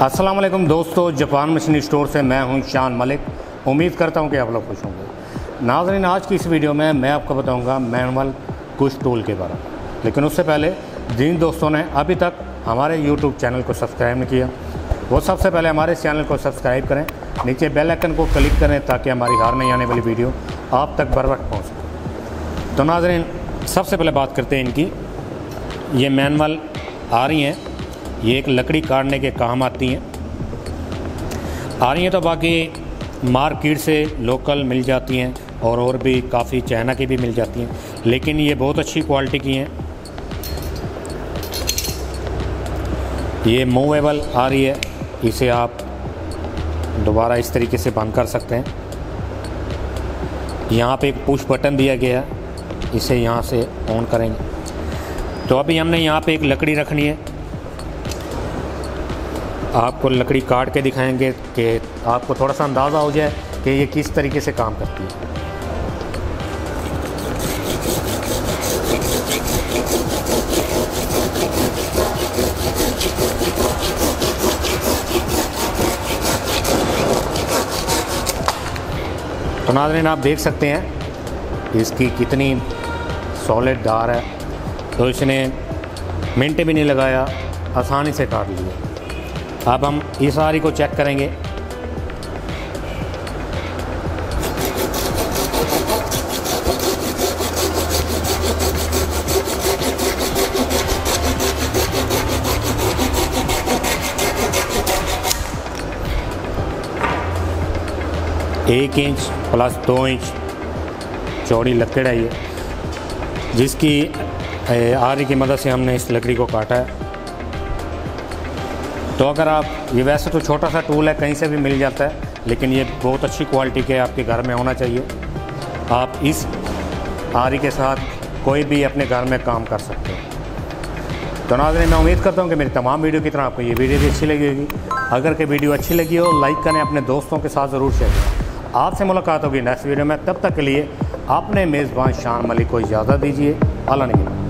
अस्सलाम वालेकुम दोस्तों, जापान मशीन स्टोर से मैं हूं शान मलिक। उम्मीद करता हूं कि आप लोग खुश होंगे। नाज़रीन, आज की इस वीडियो में मैं आपको बताऊंगा मैनुअल कुछ टूल के बारे में। लेकिन उससे पहले जिन दोस्तों ने अभी तक हमारे यूट्यूब चैनल को सब्सक्राइब नहीं किया, वो सबसे पहले हमारे चैनल को सब्सक्राइब करें, नीचे बेल आइकन को क्लिक करें ताकि हमारी हर नई आने वाली वीडियो आप तक बर वक्त पहुँच सके। तो नाज़रीन, सबसे पहले बात करते हैं इनकी। ये मैनुअल आ रही हैं, ये एक लकड़ी काटने के काम आती हैं आ रही हैं। तो बाकी मार्केट से लोकल मिल जाती हैं और भी काफ़ी चाइना की भी मिल जाती हैं, लेकिन ये बहुत अच्छी क्वालिटी की हैं। ये मूवेबल आ रही है, इसे आप दोबारा इस तरीके से बंद कर सकते हैं। यहाँ पे एक पुश बटन दिया गया है, इसे यहाँ से ऑन करेंगे तो अभी हमने यहाँ पे एक लकड़ी रखनी है। आपको लकड़ी काट के दिखाएंगे कि आपको थोड़ा सा अंदाज़ा हो जाए कि ये किस तरीके से काम करती है। तो नाज़रीन, आप देख सकते हैं इसकी कितनी सॉलिड धार है। तो इसने मिनट भी नहीं लगाया, आसानी से काट लिया। अब हम इस आरी को चेक करेंगे। एक इंच प्लस 2 इंच चौड़ी लकड़ है ये, जिसकी आरी की मदद से हमने इस लकड़ी को काटा है। तो अगर आप, ये वैसे तो छोटा सा टूल है, कहीं से भी मिल जाता है, लेकिन ये बहुत अच्छी क्वालिटी के आपके घर में होना चाहिए। आप इस आरी के साथ कोई भी अपने घर में काम कर सकते हैं। तो नाज़रीन, मैं उम्मीद करता हूँ कि मेरी तमाम वीडियो की तरह आपको ये वीडियो भी अच्छी लगी होगी। अगर कि वीडियो अच्छी लगी हो, लाइक करें, अपने दोस्तों के साथ ज़रूर शेयर करें। आपसे मुलाकात होगी नेक्स्ट वीडियो में। तब तक के लिए अपने मेज़बान शान मलिक को इजाज़त दीजिए। अल्लाह ने